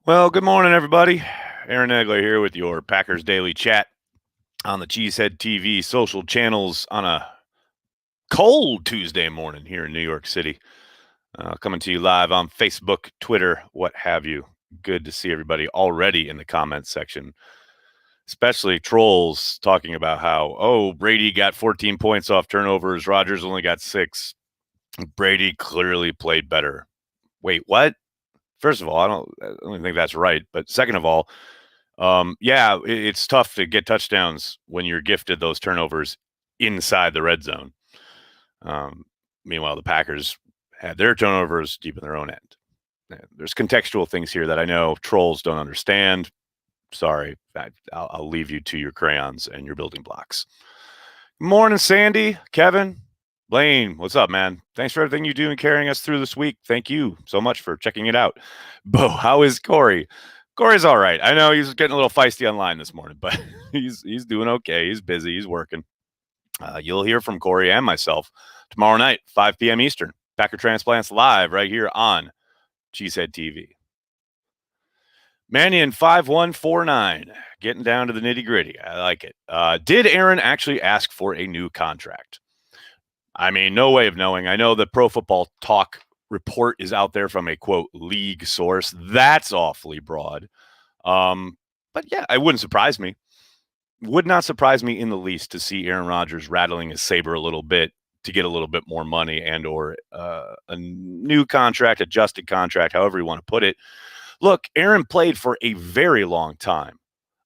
Well, good morning, everybody. Aaron Egler here with your Packers Daily Chat on the Cheesehead TV social channels on a cold Tuesday morning here in New York City. Coming to you live on Facebook, Twitter, what have you. Good to see everybody already in the comments section, especially trolls talking about how, Brady got 14 points off turnovers, Rodgers only got 6. Brady clearly played better. Wait, what? First of all, I don't think that's right. But second of all, it's tough to get touchdowns when you're gifted those turnovers inside the red zone. Meanwhile, the Packers had their turnovers deep in their own end. There's contextual things here that I know trolls don't understand. Sorry, I'll leave you to your crayons and your building blocks. Morning, Sandy, Kevin, Blaine. What's up, man? Thanks for everything you do and carrying us through this week. Thank you so much for checking it out. Bo, how is Corey? Corey's all right. I know he's getting a little feisty online this morning, but he's doing okay. He's busy. He's working. You'll hear from Corey and myself tomorrow night, 5 p.m. Eastern. Packer Transplants live right here on Cheesehead TV. Mannion 5149, getting down to the nitty gritty. I like it. Did Aaron actually ask for a new contract? I mean, no way of knowing. I know the Pro Football Talk report is out there from a, quote, league source. That's awfully broad. But yeah, it wouldn't surprise me. Would not surprise me in the least to see Aaron Rodgers rattling his saber a little bit to get a little bit more money and or a new contract, adjusted contract, however you want to put it. Look, Aaron played for a very long time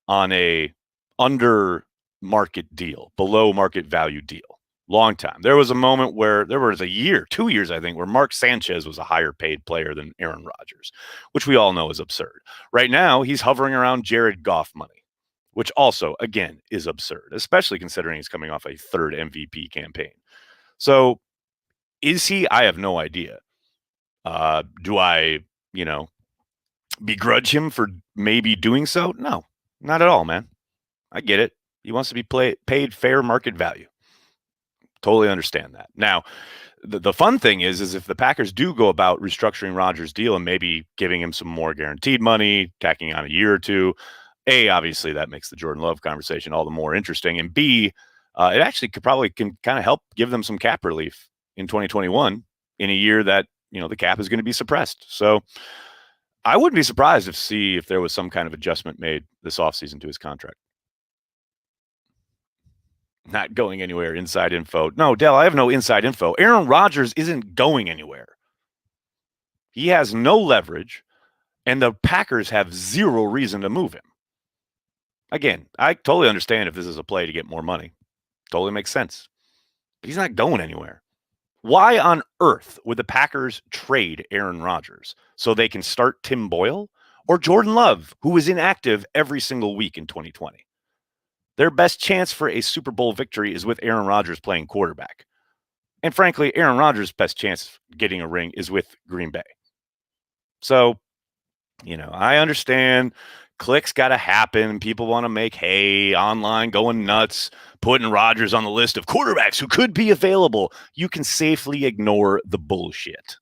on a under market deal, below market value deal. Long time. There was a moment where there was a year, 2 years, I think, where Mark Sanchez was a higher paid player than Aaron Rodgers, which we all know is absurd. Right now, he's hovering around Jared Goff money, which also, again, is absurd, especially considering he's coming off a third MVP campaign. So is he? I have no idea. Do I, begrudge him for maybe doing so? No, not at all, man. I get it. He wants to be paid fair market value. Totally understand that. Now, the fun thing is if the Packers do go about restructuring Rodgers' deal and maybe giving him some more guaranteed money, tacking on a year or two, A, obviously that makes the Jordan Love conversation all the more interesting. And B, it actually can kind of help give them some cap relief in 2021 in a year that, the cap is going to be suppressed. So I wouldn't be surprised if there was some kind of adjustment made this offseason to his contract. Not going anywhere. Inside info. No, Dell, I have no inside info. Aaron Rodgers isn't going anywhere. He has no leverage, and the Packers have zero reason to move him. Again, I totally understand if this is a play to get more money. Totally makes sense. But he's not going anywhere. Why on earth would the Packers trade Aaron Rodgers so they can start Tim Boyle or Jordan Love, who was inactive every single week in 2020? Their best chance for a Super Bowl victory is with Aaron Rodgers playing quarterback. And frankly, Aaron Rodgers' best chance of getting a ring is with Green Bay. So, I understand clicks got to happen. People want to make hay online, going nuts, putting Rodgers on the list of quarterbacks who could be available. You can safely ignore the bullshit.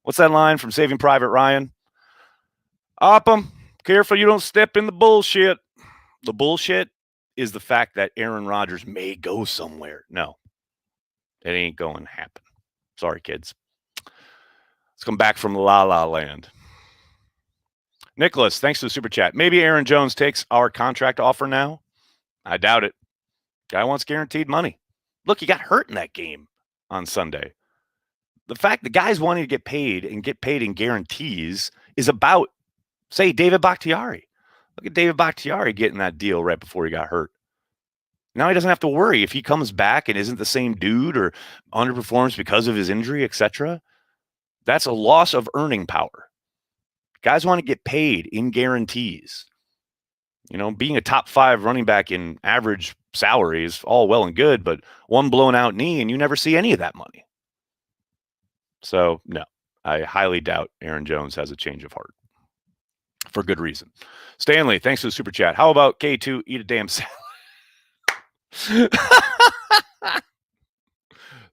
What's that line from Saving Private Ryan? Oppum, careful you don't step in the bullshit. The bullshit is the fact that Aaron Rodgers may go somewhere. No, it ain't going to happen. Sorry, kids. Let's come back from La La Land. Nicholas, thanks for the super chat. Maybe Aaron Jones takes our contract offer now. I doubt it. Guy wants guaranteed money. Look, he got hurt in that game on Sunday. The fact the guy's wanting to get paid in guarantees is about, say, David Bakhtiari. Look at David Bakhtiari getting that deal right before he got hurt. Now he doesn't have to worry if he comes back and isn't the same dude or underperforms because of his injury, etc. That's a loss of earning power. Guys want to get paid in guarantees. Being a top 5 running back in average salary is all well and good, but one blown out knee and you never see any of that money. So, no, I highly doubt Aaron Jones has a change of heart for good reason. Stanley, thanks for the super chat. How about K2 eat a damn salad?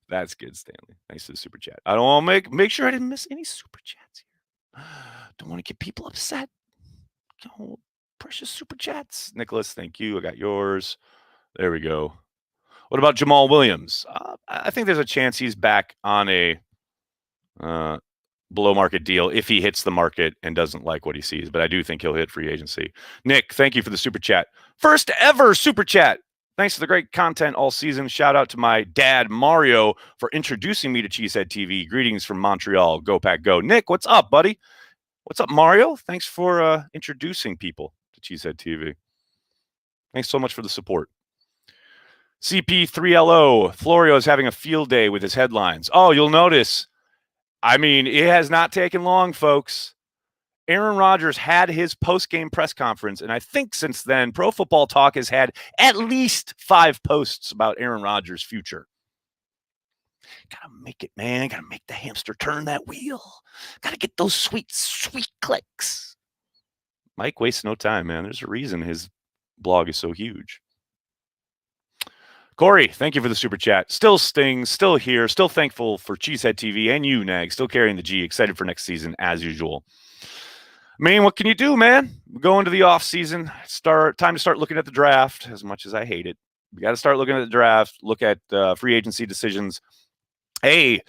That's good, Stanley. Thanks for the super chat. I don't want to make sure I didn't miss any super chats here. Don't want to get people upset. Oh, precious super chats. Nicholas, thank you. I got yours. There we go. What about Jamal Williams? I think there's a chance he's back on a below market deal if he hits the market and doesn't like what he sees. But I do think he'll hit free agency. Nick, thank you for the super chat. First ever super chat. Thanks for the great content all season. Shout out to my dad, Mario, for introducing me to Cheesehead TV. Greetings from Montreal. Go Pack Go. Nick, what's up, buddy? What's up, Mario? Thanks for introducing people to Cheesehead TV. Thanks so much for the support. CP3LO. Florio is having a field day with his headlines. Oh, you'll notice. I mean, it has not taken long, folks. Aaron Rodgers had his post-game press conference, and I think since then, Pro Football Talk has had at least 5 posts about Aaron Rodgers' future. Gotta make it, man. Gotta make the hamster turn that wheel. Gotta get those sweet, sweet clicks. Mike wastes no time, man. There's a reason his blog is so huge. Corey, thank you for the super chat. Still stings, still here, still thankful for Cheesehead TV and you, Nag. Still carrying the G. Excited for next season as usual. I mean, what can you do, man? We're going to the off season. Time to start looking at the draft. As much as I hate it, we got to start looking at the draft. Look at free agency decisions. Hey,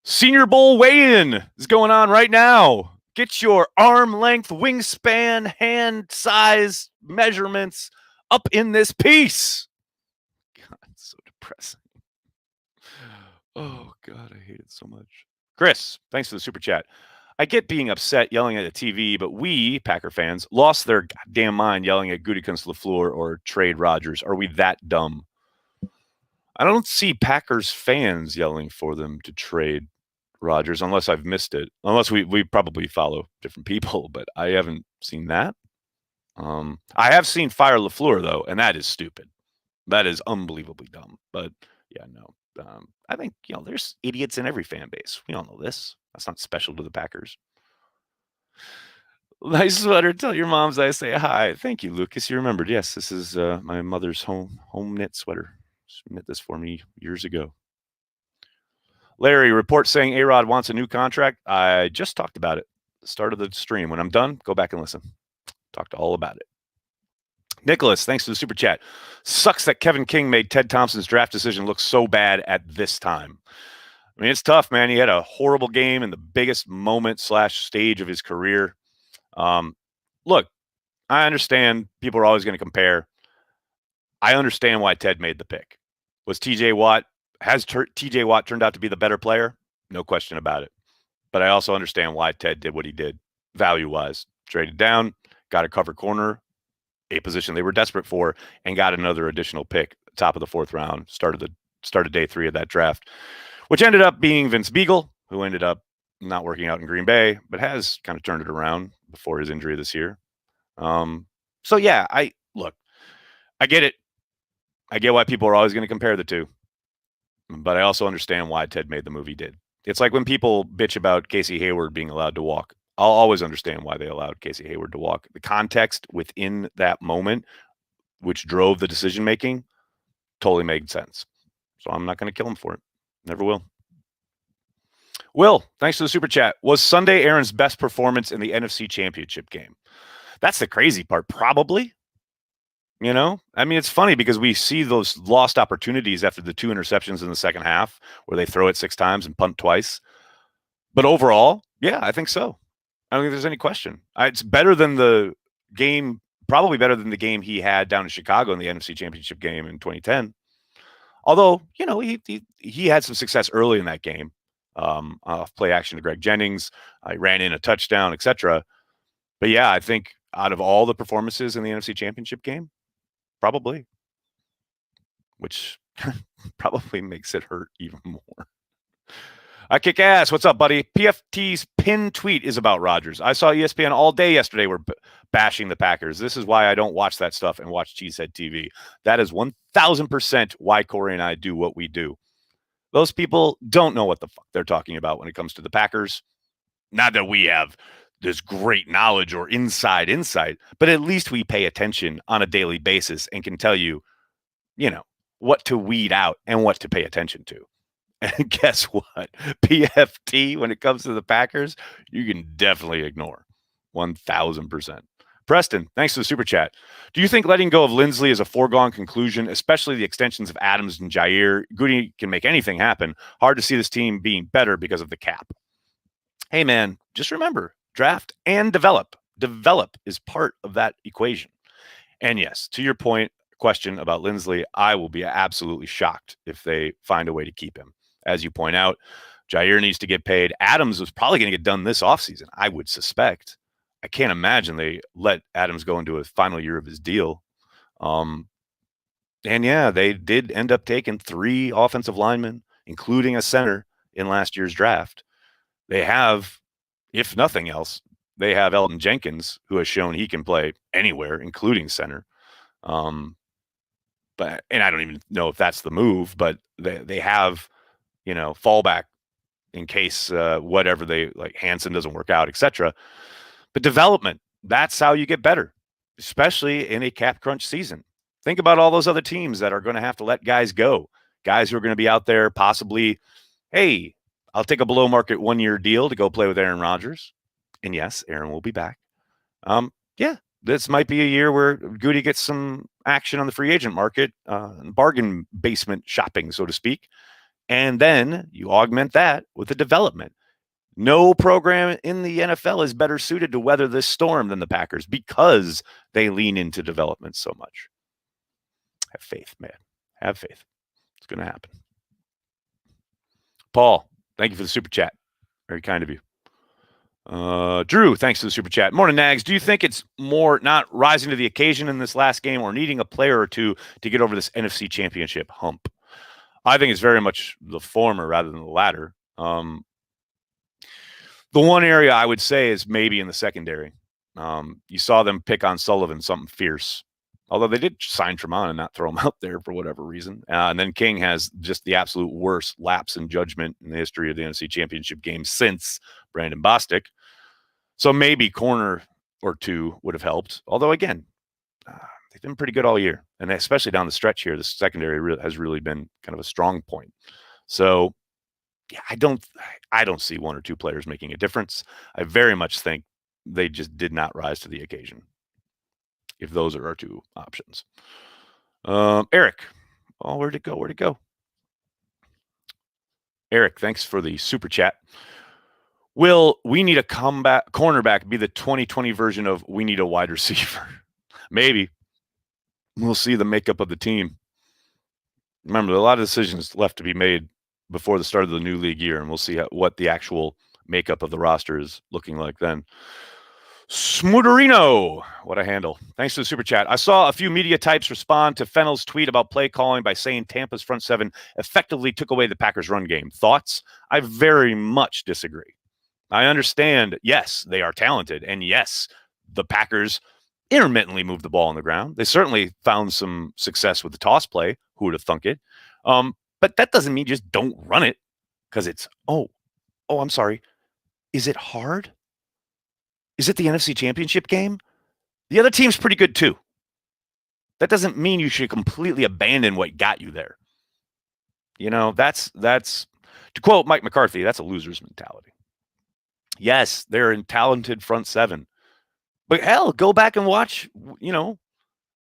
Senior Bowl weigh-in is going on right now. Get your arm length, wingspan, hand size measurements up in this piece. God, it's so depressing. Oh, God, I hate it so much. Chris, thanks for the super chat. I get being upset yelling at the TV, but we, Packer fans, lost their goddamn mind yelling at Gutekunst, LaFleur, or trade Rodgers. Are we that dumb? I don't see Packers fans yelling for them to trade Rodgers unless I've missed it. Unless we probably follow different people, but I haven't seen that. I have seen fire LaFleur, though, and that is stupid. That is unbelievably dumb. But, yeah, no. I think, there's idiots in every fan base. We all know this. That's not special to the Packers. Nice sweater. Tell your moms I say hi. Thank you, Lucas. You remembered. Yes, this is my mother's home knit sweater. She knit this for me years ago. Larry, report saying A-Rod wants a new contract. I just talked about it at the start of the stream. When I'm done, go back and listen. Talked all about it. Nicholas, thanks for the super chat. Sucks that Kevin King made Ted Thompson's draft decision look so bad at this time. I mean, it's tough, man. He had a horrible game in the biggest moment / stage of his career. Look, I understand people are always going to compare. I understand why Ted made the pick. Was TJ Watt, has TJ Watt turned out to be the better player? No question about it. But I also understand why Ted did what he did, value-wise. Traded down, got a cover corner, a position they were desperate for, and got another additional pick, top of the 4th round, started day 3 of that draft, which ended up being Vince Beagle, who ended up not working out in Green Bay, but has kind of turned it around before his injury this year. So yeah, I get it. I get why people are always going to compare the two, but I also understand why Ted made the move he did. It's like when people bitch about Casey Hayward being allowed to walk. I'll always understand why they allowed Casey Hayward to walk. The context within that moment, which drove the decision-making, totally made sense. So I'm not going to kill him for it. Never will. Will, thanks for the super chat. Was Sunday Aaron's best performance in the NFC Championship game? That's the crazy part. Probably. I mean, it's funny because we see those lost opportunities after the 2 interceptions in the second half where they throw it 6 times and punt twice. But overall, yeah, I think so. I don't think there's any question. It's better than the game, probably better than the game he had down in Chicago in the NFC Championship game in 2010. Although, he had some success early in that game. Off play action to Greg Jennings. I ran in a touchdown, etc. But yeah, I think out of all the performances in the NFC Championship game, probably. Which probably makes it hurt even more. I kick ass. What's up, buddy? PFT's pin tweet is about Rodgers. I saw ESPN all day yesterday. We're bashing the Packers. This is why I don't watch that stuff and watch Cheesehead TV. That is 1,000% why Corey and I do what we do. Those people don't know what the fuck they're talking about when it comes to the Packers. Not that we have this great knowledge or inside insight, but at least we pay attention on a daily basis and can tell you, what to weed out and what to pay attention to. And guess what? PFT, when it comes to the Packers, you can definitely ignore 1,000%. Preston, thanks for the super chat. Do you think letting go of Lindsley is a foregone conclusion, especially the extensions of Adams and Jair? Goody can make anything happen. Hard to see this team being better because of the cap. Hey, man, just remember, draft and develop. Develop is part of that equation. And yes, to your question about Lindsley, I will be absolutely shocked if they find a way to keep him. As you point out, Jair needs to get paid. Adams was probably going to get done this offseason, I would suspect. I can't imagine they let Adams go into a final year of his deal. And yeah, they did end up taking 3 offensive linemen, including a center in last year's draft. They have, if nothing else, they have Elton Jenkins, who has shown he can play anywhere, including center. And I don't even know if that's the move, but they have, fallback in case whatever they like Hansen doesn't work out, etc. But development, that's how you get better, especially in a cap crunch season. Think about all those other teams that are going to have to let guys go, guys who are going to be out there possibly, hey, I'll take a below market 1-year deal to go play with Aaron Rodgers. And yes, Aaron will be back. Yeah, this might be a year where Goody gets some action on the free agent market, bargain basement shopping, so to speak. And then you augment that with the development. No program in the NFL is better suited to weather this storm than the Packers because they lean into development so much. Have faith, man. Have faith. It's going to happen. Paul, thank you for the super chat. Very kind of you. Drew, thanks for the super chat. Morning, Nags. Do you think it's more not rising to the occasion in this last game or needing a player or two to get over this NFC Championship hump? I think it's very much the former rather than the latter. The one area I would say is maybe in the secondary. You saw them pick on Sullivan, something fierce. Although they did sign Tremont and not throw him out there for whatever reason. And then King has just the absolute worst lapse in judgment in the history of the NFC Championship game since Brandon Bostic. So maybe corner or two would have helped. Although, again, they've been pretty good all year. And especially down the stretch here, the secondary has really been kind of a strong point. So, yeah, I don't see 1 or 2 players making a difference. I very much think they just did not rise to the occasion, if those are our 2 options. Eric. Oh, where'd it go? Eric, thanks for the super chat. Will we need a cornerback be the 2020 version of we need a wide receiver? Maybe. We'll see the makeup of the team. Remember, there are a lot of decisions left to be made before the start of the new league year, and we'll see what the actual makeup of the roster is looking like then. Smooterino, what a handle. Thanks for the super chat. I saw a few media types respond to Fennell's tweet about play calling by saying Tampa's front 7 effectively took away the Packers' run game. Thoughts? I very much disagree. I understand, yes, they are talented, and yes, the Packers intermittently move the ball on the ground. They certainly found some success with the toss play. Who would have thunk it? But that doesn't mean just don't run it because it's, I'm sorry. Is it hard? Is it the NFC Championship game? The other team's pretty good too. That doesn't mean you should completely abandon what got you there. That's to quote Mike McCarthy, that's a loser's mentality. Yes, they're in talented front 7. But hell, go back and watch, the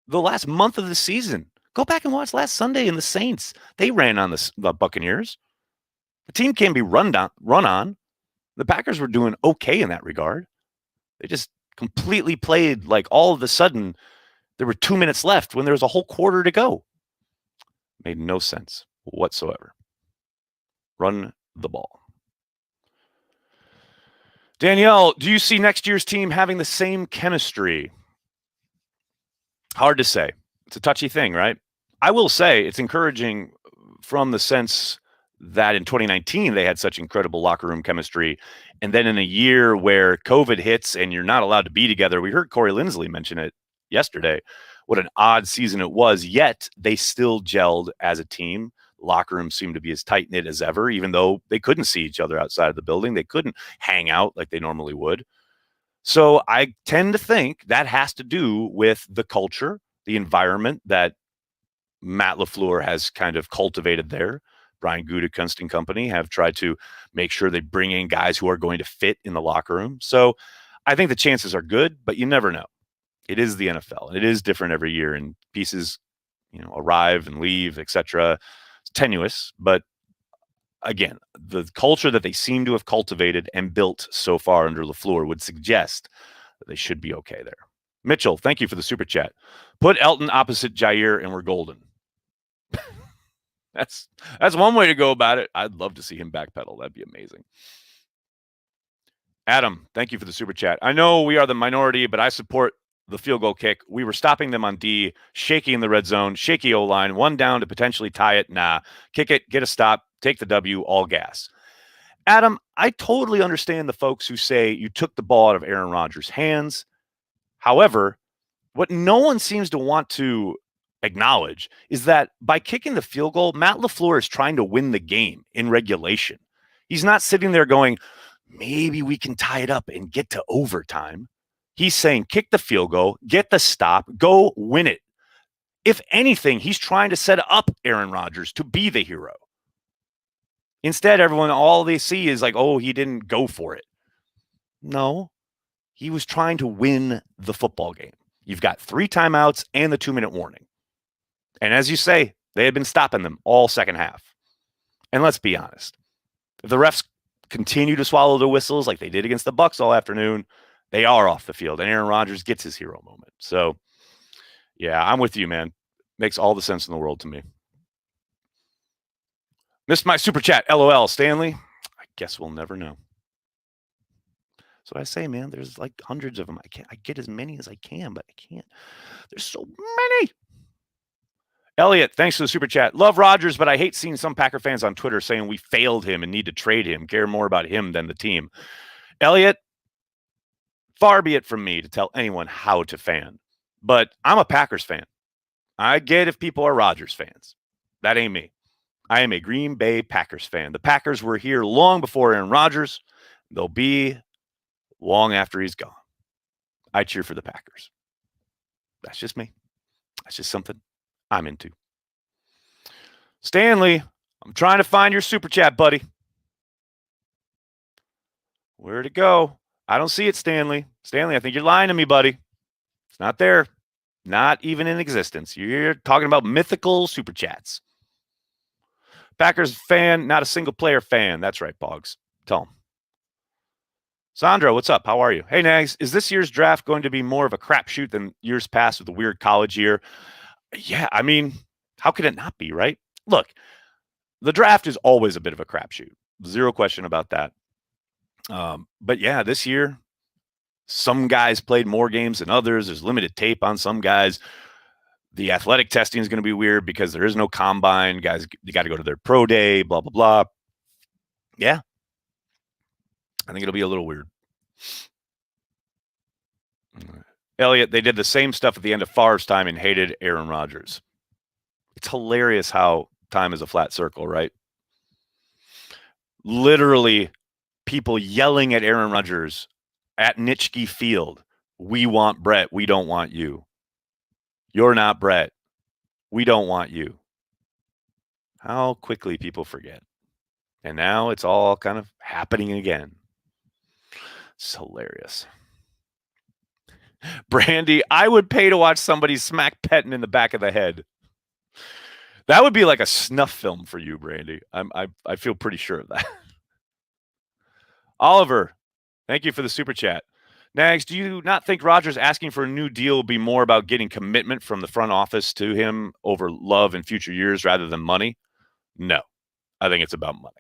last month of the season. Go back and watch last Sunday in the Saints. They ran on the Buccaneers. The team can be run on. The Packers were doing okay in that regard. They just completely played like all of a sudden there were 2 minutes left when there was a whole quarter to go. Made no sense whatsoever. Run the ball. Danielle, do you see next year's team having the same chemistry? Hard to say. It's a touchy thing, right? I will say it's encouraging from the sense that in 2019 they had such incredible locker room chemistry. And then in a year where COVID hits and you're not allowed to be together, we heard Corey Linsley mention it yesterday, what an odd season it was, yet they still gelled as a team. Locker room seemed to be as tight-knit as ever, even though they couldn't see each other outside of the building. They couldn't hang out like they normally would. So I tend to think that has to do with the culture, the environment that Matt LaFleur has kind of cultivated there. Brian Gutekunst and company have tried to make sure they bring in guys who are going to fit in the locker room. So I think the chances are good, but you never know. It is the NFL, and it is different every year, and pieces, arrive and leave, etc. It's tenuous, but again, the culture that they seem to have cultivated and built so far under LaFleur would suggest that they should be okay there. Mitchell, thank you for the super chat. Put Elton opposite Jair and we're golden. That's one way to go about it. I'd love to see him backpedal. That'd be amazing. Adam, thank you for the super chat. I know we are the minority, but I support the field goal kick. We were stopping them on D, shaky in the red zone, shaky O-line, one down to potentially tie it. Nah, kick it, get a stop, take the W, all gas. Adam, I totally understand the folks who say you took the ball out of Aaron Rodgers' hands. However, what no one seems to want to acknowledge is that by kicking the field goal, Matt LaFleur is trying to win the game in regulation. He's not sitting there going, maybe we can tie it up and get to overtime. He's saying, kick the field goal, get the stop, go win it. If anything, he's trying to set up Aaron Rodgers to be the hero. Instead, all they see is like, oh, he didn't go for it. No, he was trying to win the football game. You've got 3 timeouts and the 2-minute warning. And as you say, they had been stopping them all second half. And let's be honest, if the refs continue to swallow the whistles like they did against the Bucs all afternoon, they are off the field, and Aaron Rodgers gets his hero moment. So, yeah, I'm with you, man. Makes all the sense in the world to me. Missed my super chat. LOL, Stanley. I guess we'll never know. So I say, man, there's like hundreds of them. I get as many as I can, but I can't. There's so many. Elliot, thanks for the super chat. Love Rodgers, but I hate seeing some Packer fans on Twitter saying we failed him and need to trade him. Care more about him than the team. Elliot, far be it from me to tell anyone how to fan, but I'm a Packers fan. I get if people are Rodgers fans. That ain't me. I am a Green Bay Packers fan. The Packers were here long before Aaron Rodgers. They'll be long after he's gone. I cheer for the Packers. That's just me. That's just something I'm into. Stanley, I'm trying to find your super chat, buddy. Where'd it go? I don't see it, Stanley. Stanley, I think you're lying to me, buddy. It's not there. Not even in existence. You're talking about mythical super chats. Packers fan, not a single player fan. That's right, Boggs. Tell him. Sandra, what's up? How are you? Hey, Nags, is this year's draft going to be more of a crapshoot than years past with the weird college year? Yeah, I mean, how could it not be, right? Look, the draft is always a bit of a crapshoot. Zero question about that. But yeah, this year, some guys played more games than others. There's limited tape on some guys. The athletic testing is going to be weird because there is no combine. Guys, they got to go to their pro day, blah, blah, blah. Yeah. I think it'll be a little weird. Elliot, they did the same stuff at the end of Favre's time and hated Aaron Rodgers. It's hilarious how time is a flat circle, right? Literally, people yelling at Aaron Rodgers at Nitschke Field. We want Brett. We don't want you. You're not Brett. We don't want you. How quickly people forget. And now it's all kind of happening again. It's hilarious. Brandy, I would pay to watch somebody smack Pettin in the back of the head. That would be like a snuff film for you, Brandy. I feel pretty sure of that. Oliver, thank you for the super chat. Nags, do you not think Rodgers asking for a new deal will be more about getting commitment from the front office to him over love in future years rather than money? No, I think it's about money.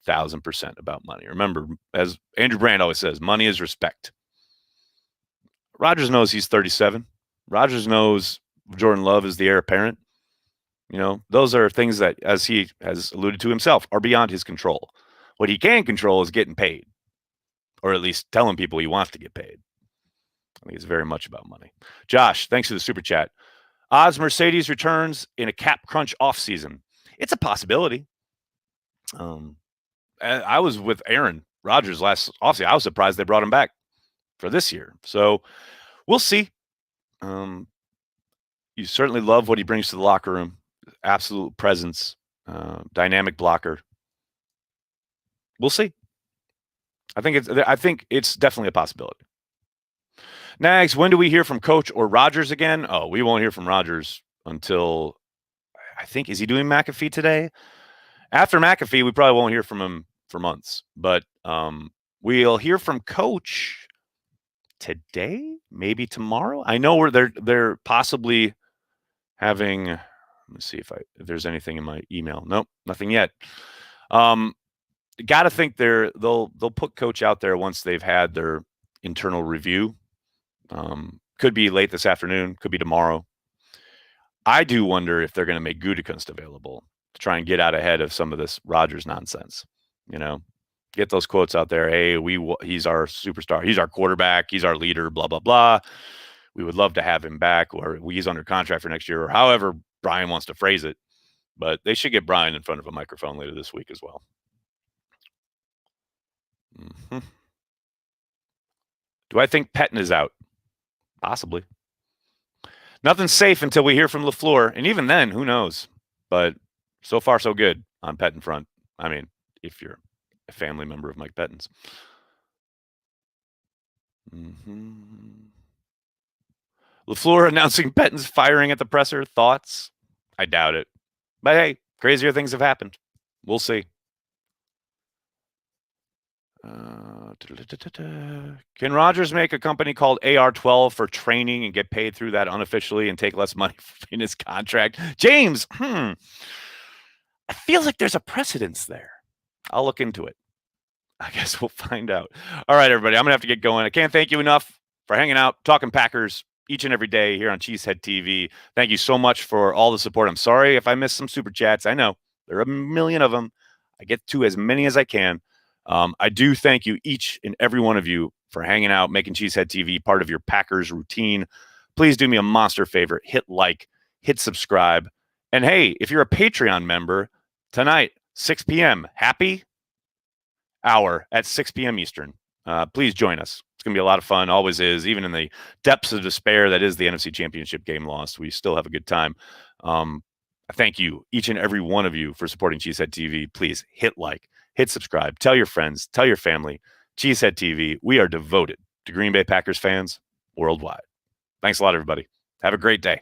1,000% about money. Remember, as Andrew Brand always says, money is respect. Rodgers knows he's 37. Rodgers knows Jordan Love is the heir apparent. You know, those are things that, as he has alluded to himself, are beyond his control. What he can control is getting paid, or at least telling people he wants to get paid. I think it's very much about money. Josh, thanks for the super chat. Odds Mercedes returns in a cap crunch offseason. It's a possibility. I was with Aaron Rodgers last offseason. I was surprised they brought him back for this year. So we'll see. You certainly love what he brings to the locker room. Absolute presence, dynamic blocker. We'll see. I think it's definitely a possibility. Nags, when do we hear from Coach or Rodgers again? Oh, we won't hear from Rodgers until, I think, is he doing McAfee today? After McAfee, we probably won't hear from him for months. But we'll hear from Coach today, maybe tomorrow. I know they're possibly having. Let me see if there's anything in my email. Nope, nothing yet. Got to think they'll put Coach out there once they've had their internal review. Could be late this afternoon, could be tomorrow. I do wonder if they're going to make Gutekunst available to try and get out ahead of some of this Rodgers nonsense. Get those quotes out there. Hey, he's our superstar. He's our quarterback. He's our leader, blah, blah, blah. We would love to have him back, or he's under contract for next year, or however Brian wants to phrase it. But they should get Brian in front of a microphone later this week as well. Mm-hmm. Do I think Pettine is out? Possibly. Nothing's safe until we hear from LaFleur, and even then, who knows? But so far, so good on Pettine front. I mean, if you're a family member of Mike Pettine's. LaFleur announcing Pettine's firing at the presser. Thoughts? I doubt it. But hey, crazier things have happened. We'll see. Can Rodgers make a company called AR12 for training and get paid through that unofficially and take less money in his contract? James, I feel like there's a precedence there. I'll look into it. I guess we'll find out. All right, everybody, I'm going to have to get going. I can't thank you enough for hanging out, talking Packers each and every day here on Cheesehead TV. Thank you so much for all the support. I'm sorry if I missed some super chats. I know there are a million of them. I get to as many as I can. I do thank you, each and every one of you, for hanging out, making Cheesehead TV part of your Packers routine. Please do me a monster favor. Hit like, hit subscribe. And hey, if you're a Patreon member, tonight, 6 p.m., happy hour at 6 p.m. Eastern. Please join us. It's going to be a lot of fun. Always is. Even in the depths of despair that is the NFC Championship game lost, we still have a good time. Thank you, each and every one of you, for supporting Cheesehead TV. Please hit like, hit subscribe, tell your friends, tell your family. Cheesehead TV, we are devoted to Green Bay Packers fans worldwide. Thanks a lot, everybody. Have a great day.